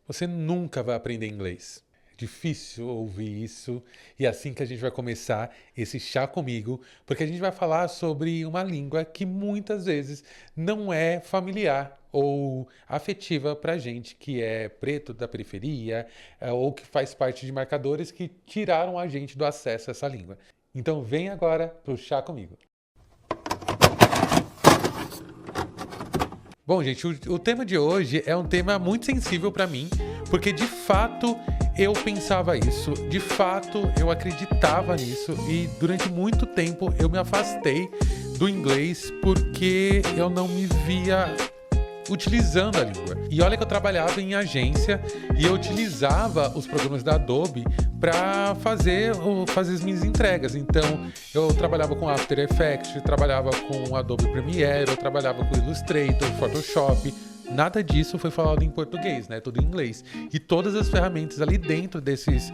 Você nunca vai aprender inglês. É difícil ouvir isso. E é assim que a gente vai começar esse chá comigo, porque a gente vai falar sobre uma língua que muitas vezes não é familiar ou afetiva pra gente, que é preto da periferia, ou que faz parte de marcadores que tiraram a gente do acesso a essa língua. Então vem agora pro chá comigo. Bom, gente, o tema de hoje é um tema muito sensível para mim, porque de fato eu pensava isso, de fato eu acreditava nisso e durante muito tempo eu me afastei do inglês porque eu não me via utilizando a língua. E olha que eu trabalhava em agência e eu utilizava os programas da Adobe para fazer as minhas entregas. Então, eu trabalhava com After Effects, eu trabalhava com Adobe Premiere, eu trabalhava com Illustrator, Photoshop. Nada disso foi falado em português, né? Tudo em inglês. E todas as ferramentas ali dentro desses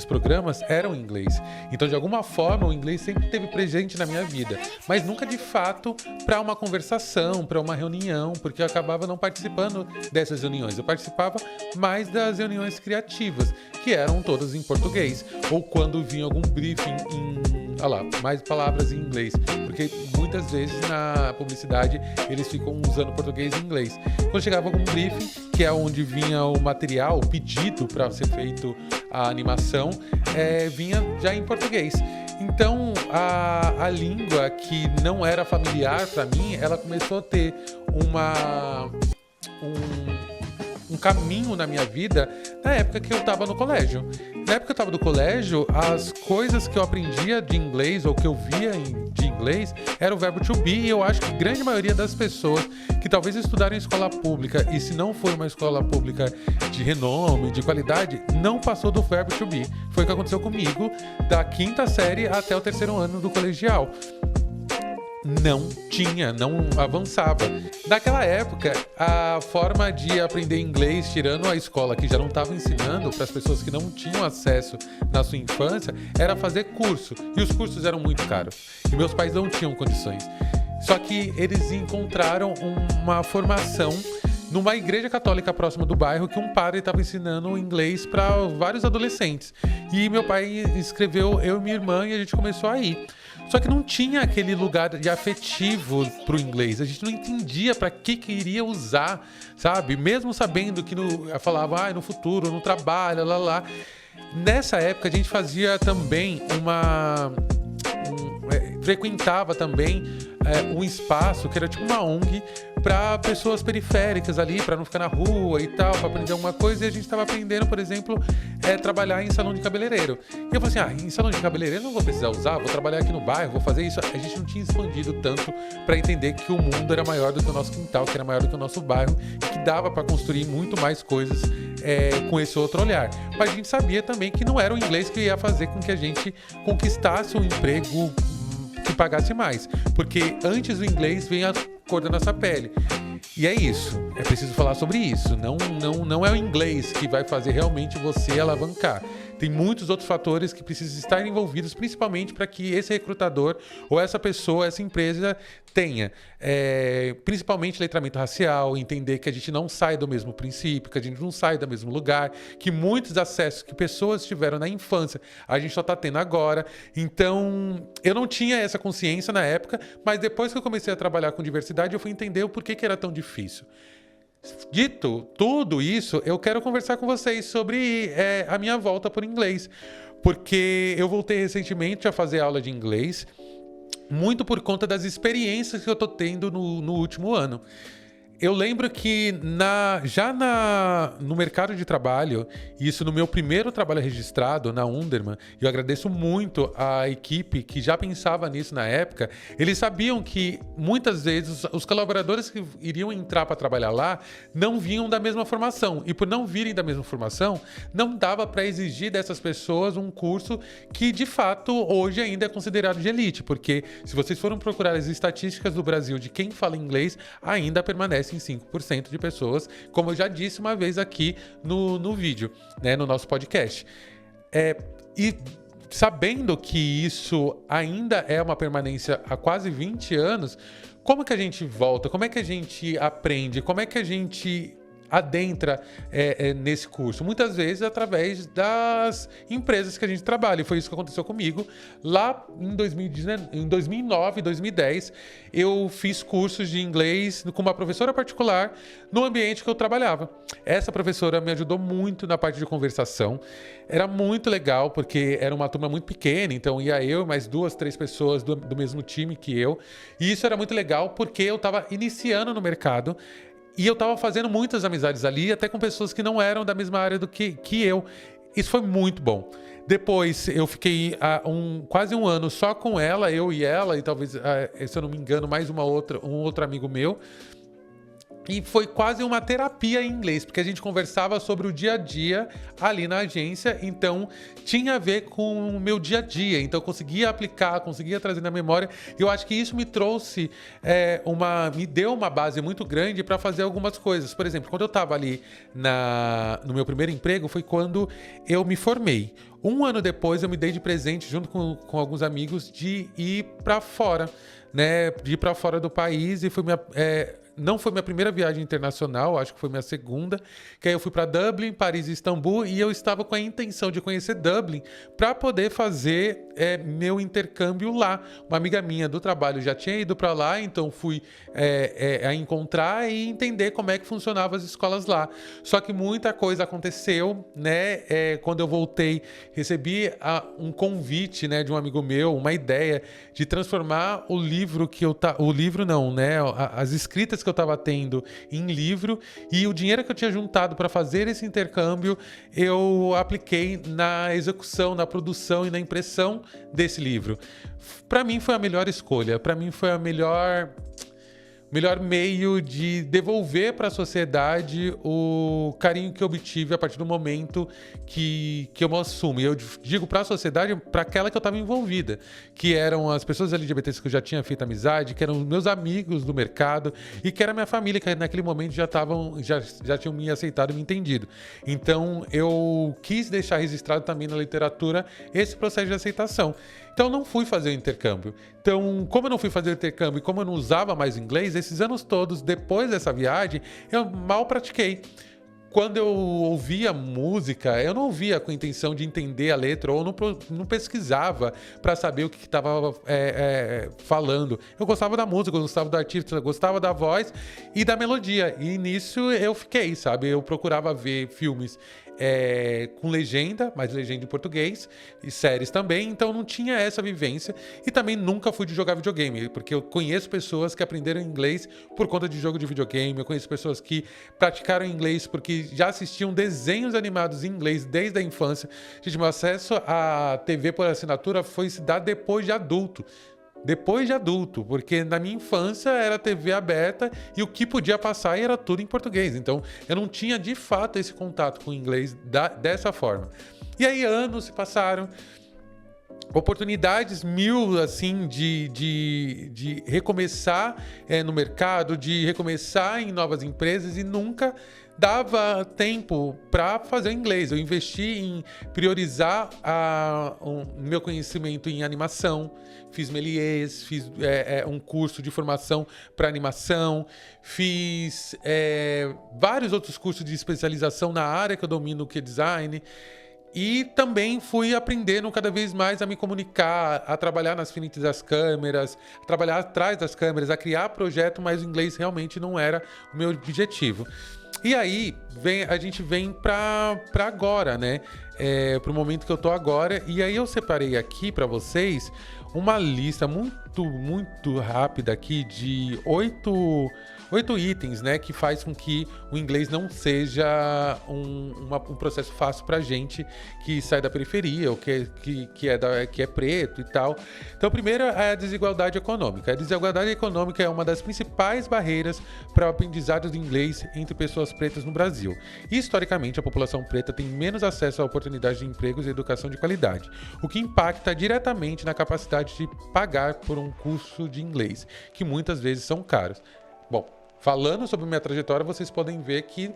programas eram em inglês. Então, de alguma forma, o inglês sempre esteve presente na minha vida. Mas nunca, de fato, para uma conversação, para uma reunião, porque eu acabava não participando dessas reuniões. Eu participava mais das reuniões criativas, que eram todas em português. Ou quando vinha algum briefing mais palavras em inglês. Porque muitas vezes na publicidade eles ficam usando português e inglês. Quando chegava algum briefing, que é onde vinha o material, o pedido para ser feito a animação, vinha já em português. Então, a língua que não era familiar para mim, ela começou a ter um caminho na minha vida na época que eu estava no colégio. Na época que eu estava no colégio, as coisas que eu aprendia de inglês ou que eu via de inglês era o verbo to be, e eu acho que a grande maioria das pessoas que talvez estudaram em escola pública, e se não for uma escola pública de renome, de qualidade, não passou do verbo to be. Foi o que aconteceu comigo da 5ª série até o 3º ano do colegial. Não avançava. Naquela época, a forma de aprender inglês, tirando a escola que já não estava ensinando para as pessoas que não tinham acesso na sua infância, era fazer curso. E os cursos eram muito caros. E meus pais não tinham condições. Só que eles encontraram uma formação numa igreja católica próxima do bairro, que um padre estava ensinando inglês para vários adolescentes. E meu pai inscreveu eu e minha irmã e a gente começou a ir. Só que não tinha aquele lugar de afetivo pro inglês. A gente não entendia para que iria usar, sabe? Mesmo sabendo que falava no futuro, no trabalho, lá. Nessa época a gente fazia também frequentava também um espaço que era tipo uma ONG para pessoas periféricas ali, para não ficar na rua e tal, para aprender alguma coisa. E a gente estava aprendendo, por exemplo, trabalhar em salão de cabeleireiro. E eu falei assim, em salão de cabeleireiro eu não vou precisar usar, vou trabalhar aqui no bairro, vou fazer isso. A gente não tinha expandido tanto para entender que o mundo era maior do que o nosso quintal, que era maior do que o nosso bairro, e que dava para construir muito mais coisas com esse outro olhar. Mas a gente sabia também que não era o inglês que ia fazer com que a gente conquistasse um emprego que pagasse mais, porque antes do inglês vem a cor da nossa pele. E é isso, é preciso falar sobre isso. Não é o inglês que vai fazer realmente você alavancar. Tem muitos outros fatores que precisam estar envolvidos, principalmente para que esse recrutador ou essa pessoa, essa empresa tenha, principalmente letramento racial, entender que a gente não sai do mesmo princípio, que a gente não sai do mesmo lugar, que muitos acessos que pessoas tiveram na infância, a gente só está tendo agora. Então, eu não tinha essa consciência na época, mas depois que eu comecei a trabalhar com diversidade, eu fui entender o porquê que era tão difícil. Dito tudo isso, eu quero conversar com vocês sobre a minha volta por inglês, porque eu voltei recentemente a fazer aula de inglês, muito por conta das experiências que eu tô tendo no último ano. Eu lembro que no mercado de trabalho, isso no meu primeiro trabalho registrado, na Underman, eu agradeço muito a equipe que já pensava nisso na época. Eles sabiam que muitas vezes os colaboradores que iriam entrar para trabalhar lá não vinham da mesma formação. E por não virem da mesma formação, não dava para exigir dessas pessoas um curso que de fato hoje ainda é considerado de elite. Porque se vocês forem procurar as estatísticas do Brasil de quem fala inglês, ainda permanece em 5% de pessoas, como eu já disse uma vez aqui no vídeo, né, no nosso podcast. E sabendo que isso ainda é uma permanência há quase 20 anos, como que a gente volta? Como é que a gente aprende? Como é que a gente adentra nesse curso? Muitas vezes através das empresas que a gente trabalha. E foi isso que aconteceu comigo. Lá em 2009, 2010, eu fiz cursos de inglês com uma professora particular no ambiente que eu trabalhava. Essa professora me ajudou muito na parte de conversação. Era muito legal, porque era uma turma muito pequena, então ia eu e mais 2, 3 pessoas do mesmo time que eu. E isso era muito legal, porque eu estava iniciando no mercado. E eu tava fazendo muitas amizades ali, até com pessoas que não eram da mesma área do que eu. Isso foi muito bom. Depois eu fiquei quase um ano só com ela, eu e ela, e talvez, se eu não me engano, mais um outro amigo meu. E foi quase uma terapia em inglês, porque a gente conversava sobre o dia a dia ali na agência, então tinha a ver com o meu dia a dia, então eu conseguia aplicar, conseguia trazer na memória. E eu acho que isso me trouxe me deu uma base muito grande para fazer algumas coisas. Por exemplo, quando eu estava ali no meu primeiro emprego, foi quando eu me formei. Um ano depois eu me dei de presente, junto com alguns amigos, de ir para fora, né? De ir para fora do país, e não foi minha primeira viagem internacional, acho que foi minha segunda, que aí eu fui para Dublin, Paris e Istambul, e eu estava com a intenção de conhecer Dublin para poder fazer meu intercâmbio lá. Uma amiga minha do trabalho já tinha ido para lá, então fui a encontrar e entender como é que funcionavam as escolas lá. Só que muita coisa aconteceu, né? Quando eu voltei, recebi um convite, né, de um amigo meu, uma ideia de transformar o livro as escritas que eu estava tendo em livro, e o dinheiro que eu tinha juntado para fazer esse intercâmbio eu apliquei na execução, na produção e na impressão desse livro. Para mim foi a melhor escolha, para mim foi a melhor meio de devolver para a sociedade o carinho que eu obtive a partir do momento que eu me assumo. E eu digo para a sociedade, para aquela que eu estava envolvida, que eram as pessoas LGBTs que eu já tinha feito amizade, que eram meus amigos do mercado e que era minha família, que naquele momento já tinham me aceitado e me entendido. Então eu quis deixar registrado também na literatura esse processo de aceitação. Então, eu não fui fazer o intercâmbio. Então, como eu não fui fazer o intercâmbio e como eu não usava mais o inglês, esses anos todos, depois dessa viagem, eu mal pratiquei. Quando eu ouvia música, eu não ouvia com a intenção de entender a letra, ou não pesquisava para saber o que estava falando. Eu gostava da música, eu gostava do artista, eu gostava da voz e da melodia. E nisso eu fiquei, sabe? Eu procurava ver filmes com legenda, mas legenda em português, e séries também, então não tinha essa vivência. E também nunca fui de jogar videogame, porque eu conheço pessoas que aprenderam inglês por conta de jogo de videogame, eu conheço pessoas que praticaram inglês porque já assistiam desenhos animados em inglês desde a infância. Gente, meu acesso à TV por assinatura foi se dar depois de adulto. Porque na minha infância era TV aberta e o que podia passar era tudo em português. Então eu não tinha de fato esse contato com o inglês dessa forma. E aí anos se passaram, oportunidades mil, assim, de recomeçar no mercado, de recomeçar em novas empresas, e nunca dava tempo para fazer inglês. Eu investi em priorizar o meu conhecimento em animação, fiz Méliès, fiz um curso de formação para animação, fiz vários outros cursos de especialização na área que eu domino, que é design. E também fui aprendendo cada vez mais a me comunicar, a trabalhar nas frentes das câmeras, a trabalhar atrás das câmeras, a criar projeto, mas o inglês realmente não era o meu objetivo. E aí a gente vem para agora, né? Para o momento que eu tô agora. E aí eu separei aqui para vocês uma lista muito rápida aqui de 8 itens, né, que faz com que o inglês não seja um processo fácil pra gente que sai da periferia, ou que é preto e tal. Então, primeiro é a desigualdade econômica. A desigualdade econômica é uma das principais barreiras para o aprendizado do inglês entre pessoas pretas no Brasil. E, historicamente, a população preta tem menos acesso a oportunidades de empregos e educação de qualidade, o que impacta diretamente na capacidade de pagar por um curso de inglês, que muitas vezes são caros. Bom, falando sobre minha trajetória, vocês podem ver que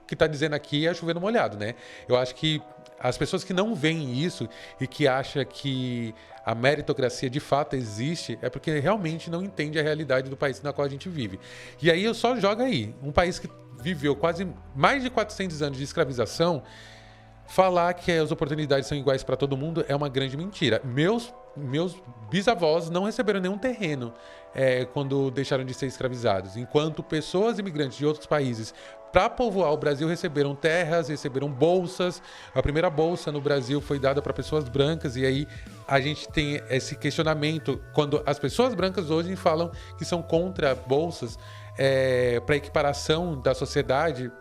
que está dizendo aqui é chover no molhado, né? Eu acho que as pessoas que não veem isso e que acham que a meritocracia de fato existe é porque realmente não entende a realidade do país na qual a gente vive. E aí eu só jogo aí, um país que viveu quase mais de 400 anos de escravização, falar que as oportunidades são iguais para todo mundo é uma grande mentira. Meus bisavós não receberam nenhum terreno quando deixaram de ser escravizados, enquanto pessoas imigrantes de outros países para povoar o Brasil receberam terras, receberam bolsas. A primeira bolsa no Brasil foi dada para pessoas brancas, e aí a gente tem esse questionamento quando as pessoas brancas hoje falam que são contra bolsas para equiparação da sociedade.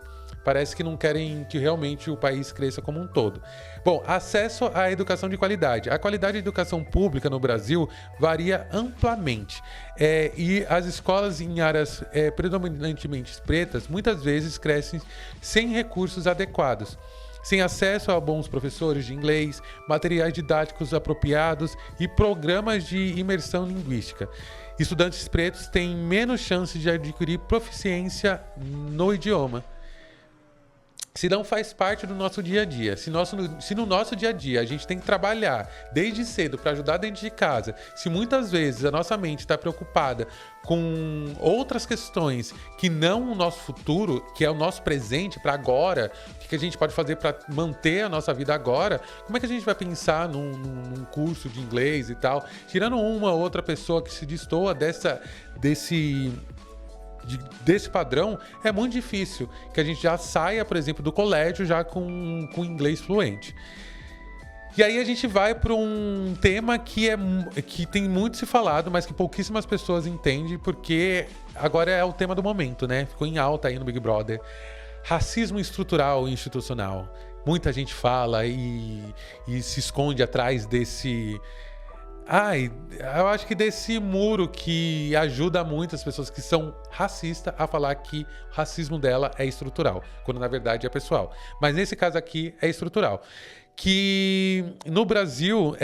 Parece que não querem que realmente o país cresça como um todo. Bom, acesso à educação de qualidade. A qualidade da educação pública no Brasil varia amplamente. E as escolas em áreas predominantemente pretas muitas vezes crescem sem recursos adequados, sem acesso a bons professores de inglês, materiais didáticos apropriados e programas de imersão linguística. Estudantes pretos têm menos chances de adquirir proficiência no idioma. Se não faz parte do nosso dia a dia, se no nosso dia a dia a gente tem que trabalhar desde cedo para ajudar dentro de casa, se muitas vezes a nossa mente está preocupada com outras questões que não o nosso futuro, que é o nosso presente para agora, o que a gente pode fazer para manter a nossa vida agora, como é que a gente vai pensar num curso de inglês e tal? Tirando uma ou outra pessoa que se destoa desse padrão, é muito difícil que a gente já saia, por exemplo, do colégio já com inglês fluente. E aí a gente vai para um tema que tem muito se falado, mas que pouquíssimas pessoas entendem, porque agora é o tema do momento, né? Ficou em alta aí no Big Brother. Racismo estrutural e institucional. Muita gente fala e se esconde atrás desse... eu acho que desse muro que ajuda muitas pessoas que são racistas a falar que o racismo dela é estrutural, quando na verdade é pessoal. Mas nesse caso aqui é estrutural. Que no Brasil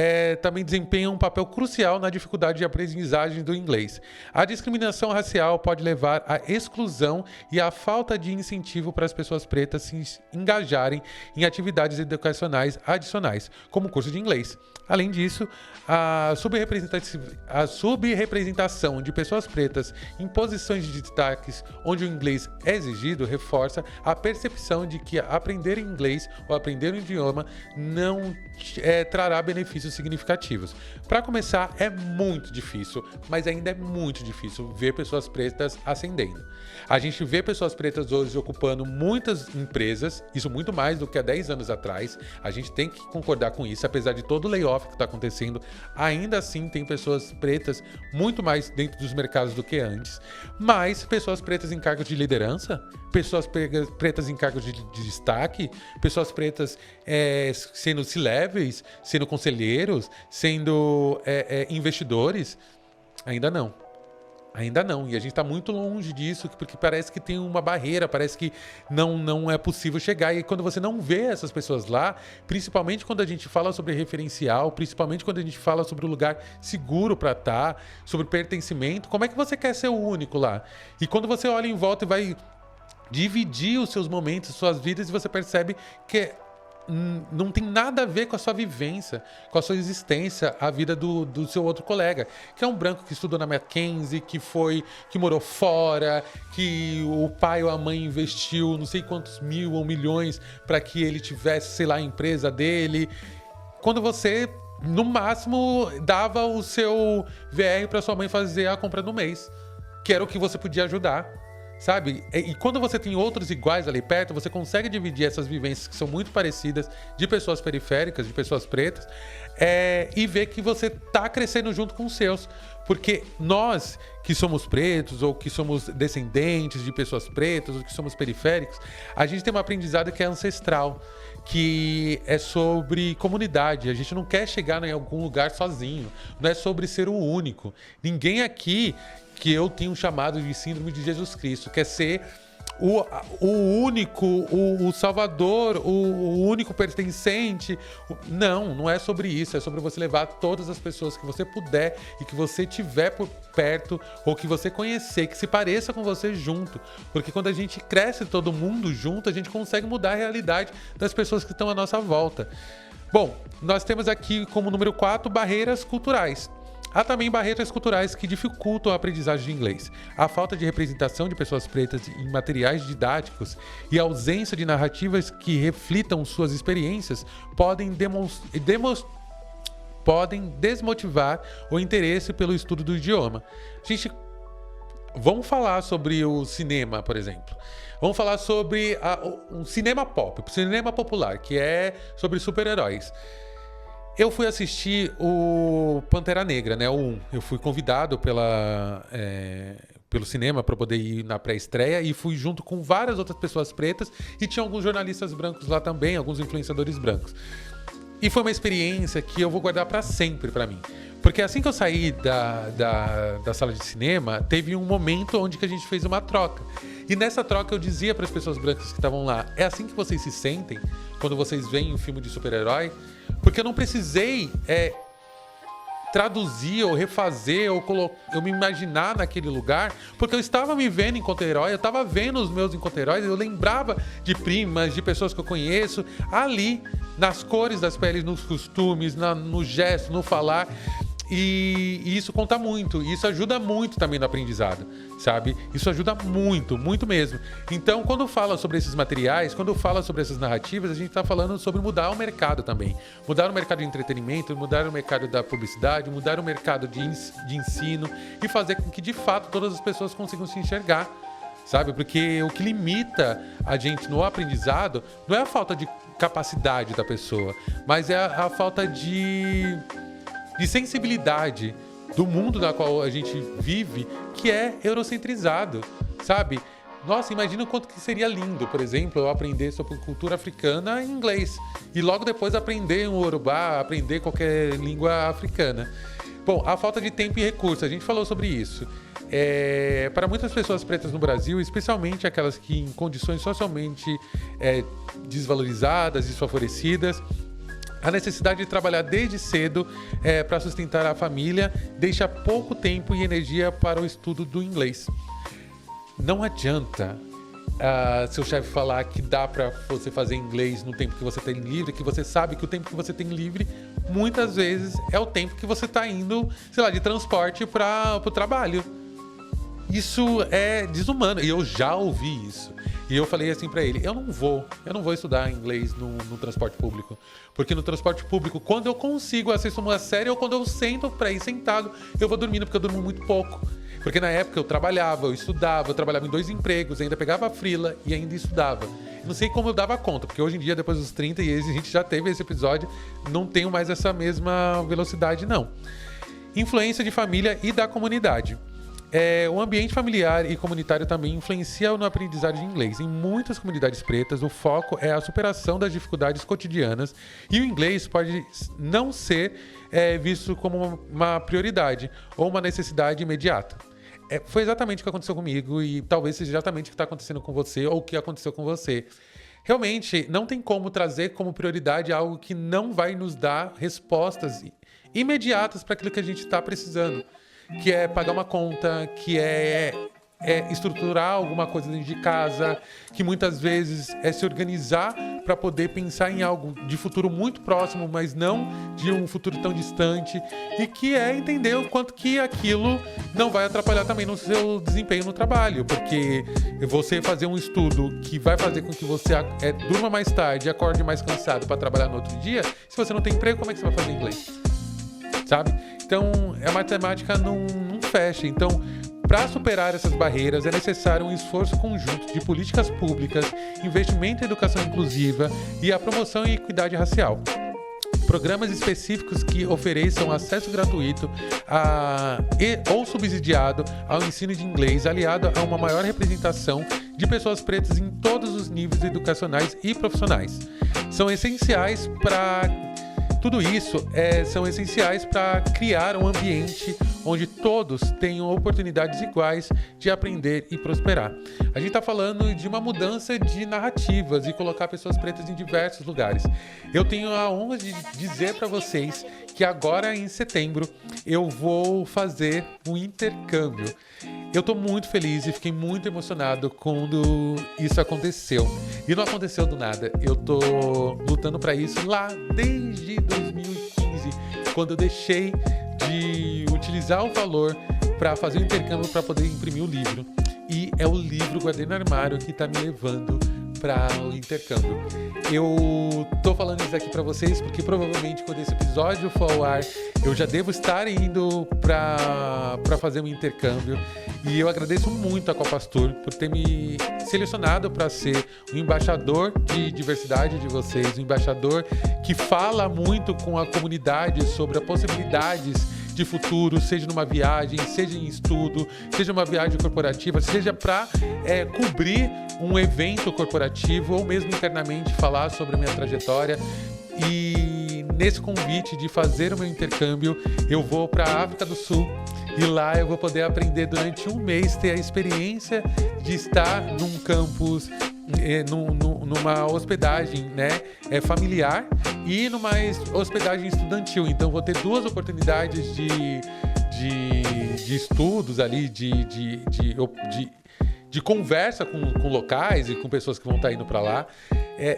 também desempenha um papel crucial na dificuldade de aprendizagem do inglês. A discriminação racial pode levar à exclusão e à falta de incentivo para as pessoas pretas se engajarem em atividades educacionais adicionais, como o curso de inglês. Além disso, a subrepresentação de pessoas pretas em posições de destaques onde o inglês é exigido reforça a percepção de que aprender inglês ou aprender um idioma não trará benefícios significativos. Para começar, é muito difícil, mas ainda é muito difícil ver pessoas pretas ascendendo. A gente vê pessoas pretas hoje ocupando muitas empresas, isso muito mais do que há 10 anos atrás. A gente tem que concordar com isso, apesar de todo o layoff que está acontecendo, ainda assim tem pessoas pretas muito mais dentro dos mercados do que antes. Mas pessoas pretas em cargos de liderança, pessoas pretas em cargos de destaque, pessoas pretas sendo C-levels, sendo conselheiros, sendo investidores, ainda não. Ainda não, e a gente está muito longe disso, porque parece que tem uma barreira, parece que não é possível chegar. E quando você não vê essas pessoas lá, principalmente quando a gente fala sobre referencial, principalmente quando a gente fala sobre o lugar seguro para estar, sobre pertencimento, como é que você quer ser o único lá? E quando você olha em volta e vai dividir os seus momentos, suas vidas, e você percebe que não tem nada a ver com a sua vivência, com a sua existência, a vida do seu outro colega, que é um branco que estudou na Mackenzie, que morou fora, que o pai ou a mãe investiu não sei quantos mil ou milhões para que ele tivesse, sei lá, a empresa dele. Quando você, no máximo, dava o seu VR para sua mãe fazer a compra do mês, que era o que você podia ajudar. Sabe? E quando você tem outros iguais ali perto, você consegue dividir essas vivências que são muito parecidas de pessoas periféricas, de pessoas pretas, e ver que você tá crescendo junto com os seus. Porque nós que somos pretos, ou que somos descendentes de pessoas pretas, ou que somos periféricos, a gente tem uma aprendizado que é ancestral, que é sobre comunidade. A gente não quer chegar em algum lugar sozinho, não é sobre ser o único. Ninguém aqui, que eu tenho chamado de síndrome de Jesus Cristo, quer ser o único, o salvador, o único pertencente. Não é sobre isso. É sobre você levar todas as pessoas que você puder e que você tiver por perto ou que você conhecer, que se pareça com você junto. Porque quando a gente cresce todo mundo junto, a gente consegue mudar a realidade das pessoas que estão à nossa volta. Bom, nós temos aqui como número 4, barreiras culturais. Há também barreiras culturais que dificultam a aprendizagem de inglês. A falta de representação de pessoas pretas em materiais didáticos e a ausência de narrativas que reflitam suas experiências podem desmotivar o interesse pelo estudo do idioma. Vamos falar sobre o cinema, por exemplo. Vamos falar sobre um cinema pop, cinema popular, que é sobre super-heróis. Eu fui assistir o Pantera Negra, né? O 1. Eu fui convidado pelo cinema para poder ir na pré-estreia e fui junto com várias outras pessoas pretas e tinha alguns jornalistas brancos lá também, alguns influenciadores brancos. E foi uma experiência que eu vou guardar para sempre para mim. Porque assim que eu saí da sala de cinema, teve um momento onde que a gente fez uma troca. E nessa troca eu dizia para as pessoas brancas que estavam lá, é assim que vocês se sentem quando vocês veem um filme de super-herói? Porque eu não precisei traduzir ou refazer ou eu me imaginar naquele lugar, porque eu estava me vendo enquanto herói, eu estava vendo os meus enquanto heróis, eu lembrava de primas, de pessoas que eu conheço, ali, nas cores das peles, nos costumes, no gesto, no falar. E isso conta muito, e isso ajuda muito também no aprendizado, sabe? Isso ajuda muito, muito mesmo. Então, quando fala sobre esses materiais, quando fala sobre essas narrativas, a gente está falando sobre mudar o mercado também. Mudar o mercado de entretenimento, mudar o mercado da publicidade, mudar o mercado de ensino e fazer com que, de fato, todas as pessoas consigam se enxergar, sabe? Porque o que limita a gente no aprendizado não é a falta de capacidade da pessoa, mas é a falta de sensibilidade do mundo na qual a gente vive, que é eurocentrizado, sabe? Nossa, imagina o quanto que seria lindo, por exemplo, eu aprender sobre cultura africana em inglês e logo depois aprender um Yorubá, aprender qualquer língua africana. Bom, a falta de tempo e recursos, a gente falou sobre isso. Para muitas pessoas pretas no Brasil, especialmente aquelas que em condições socialmente desvalorizadas, desfavorecidas, a necessidade de trabalhar desde cedo para sustentar a família deixa pouco tempo e energia para o estudo do inglês. Não adianta seu chefe falar que dá para você fazer inglês no tempo que você tem livre, que você sabe que o tempo que você tem livre muitas vezes é o tempo que você está indo, sei lá, de transporte para o trabalho. Isso é desumano, e eu já ouvi isso. E eu falei assim pra ele, eu não vou estudar inglês no transporte público. Porque no transporte público, quando eu consigo assistir uma série ou quando eu sento pra ir sentado, eu vou dormindo porque eu durmo muito pouco. Porque na época eu trabalhava em 2 empregos, ainda pegava freela e ainda estudava. Eu não sei como eu dava conta, porque hoje em dia, depois dos 30, e a gente já teve esse episódio, não tenho mais essa mesma velocidade, não. Influência de família e da comunidade. O ambiente familiar e comunitário também influencia no aprendizado de inglês. Em muitas comunidades pretas, o foco é a superação das dificuldades cotidianas e o inglês pode não ser visto como uma prioridade ou uma necessidade imediata. Foi exatamente o que aconteceu comigo e talvez seja exatamente o que está acontecendo com você ou o que aconteceu com você. Realmente, não tem como trazer como prioridade algo que não vai nos dar respostas imediatas para aquilo que a gente está precisando. Que é pagar uma conta, que é estruturar alguma coisa dentro de casa, que muitas vezes é se organizar para poder pensar em algo de futuro muito próximo, mas não de um futuro tão distante, e que é entender o quanto que aquilo não vai atrapalhar também no seu desempenho no trabalho, porque você fazer um estudo que vai fazer com que você durma mais tarde e acorde mais cansado para trabalhar no outro dia, se você não tem emprego, como é que você vai fazer inglês? Sabe? Então, a matemática não fecha. Então, para superar essas barreiras, é necessário um esforço conjunto de políticas públicas, investimento em educação inclusiva e a promoção e equidade racial. Programas específicos que ofereçam acesso gratuito ou subsidiado ao ensino de inglês, aliado a uma maior representação de pessoas pretas em todos os níveis educacionais e profissionais. São essenciais para Tudo isso são essenciais para criar um ambiente onde todos tenham oportunidades iguais de aprender e prosperar. A gente está falando de uma mudança de narrativas e colocar pessoas pretas em diversos lugares. Eu tenho a honra de dizer para vocês que agora em setembro eu vou fazer um intercâmbio. Eu estou muito feliz e fiquei muito emocionado quando isso aconteceu. E não aconteceu do nada. Eu estou lutando para isso lá desde 2015, quando eu deixei de utilizar o valor para fazer o intercâmbio para poder imprimir o livro. E é o livro Guardei no Armário que está me levando para o intercâmbio. Eu tô falando isso aqui para vocês porque provavelmente quando esse episódio for ao ar, eu já devo estar indo para fazer um intercâmbio. E eu agradeço muito a Copastur por ter me selecionado para ser o embaixador de diversidade de vocês, o embaixador que fala muito com a comunidade sobre as possibilidades de futuro, seja numa viagem, seja em estudo, seja uma viagem corporativa, seja para cobrir um evento corporativo ou mesmo internamente falar sobre a minha trajetória. E nesse convite de fazer o meu intercâmbio, eu vou para a África do Sul e lá eu vou poder aprender durante um mês, ter a experiência de estar num campus, numa hospedagem, né, familiar e numa hospedagem estudantil. Então vou ter duas oportunidades de estudos ali, de conversa com locais e com pessoas que vão estar indo para lá.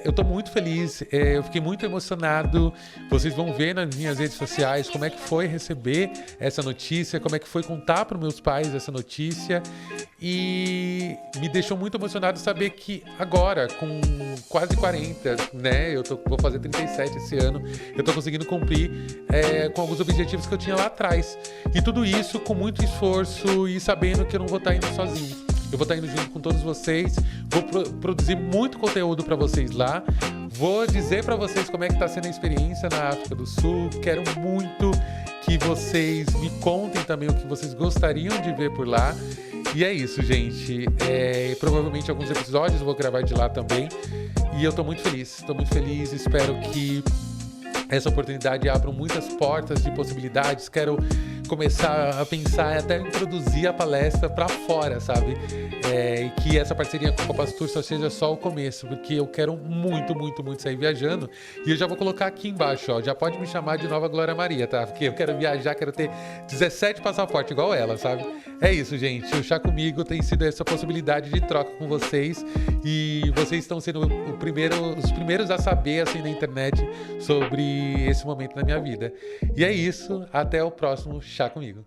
Eu estou muito feliz, eu fiquei muito emocionado. Vocês vão ver nas minhas redes sociais como é que foi receber essa notícia, como é que foi contar para meus pais essa notícia. E me deixou muito emocionado saber que agora, com quase 40, né, vou fazer 37 esse ano, eu estou conseguindo cumprir com alguns objetivos que eu tinha lá atrás. E tudo isso com muito esforço e sabendo que eu não vou estar indo sozinho. Eu vou estar indo junto com todos vocês, vou produzir muito conteúdo para vocês lá, vou dizer para vocês como é que está sendo a experiência na África do Sul, quero muito que vocês me contem também o que vocês gostariam de ver por lá. E é isso, gente. Provavelmente alguns episódios eu vou gravar de lá também. E eu estou muito feliz, espero que essa oportunidade abra muitas portas de possibilidades. Quero começar a pensar até em produzir a palestra para fora, sabe? E que essa parceria com a Copastur só seja só o começo, porque eu quero muito, muito, muito sair viajando. E eu já vou colocar aqui embaixo, ó, já pode me chamar de Nova Glória Maria, tá? Porque eu quero viajar, quero ter 17 passaportes igual ela, sabe? É isso, gente. O Chá Comigo tem sido essa possibilidade de troca com vocês e vocês estão sendo os primeiros a saber, assim, na internet sobre esse momento na minha vida. E é isso. Até o próximo Chá Comigo.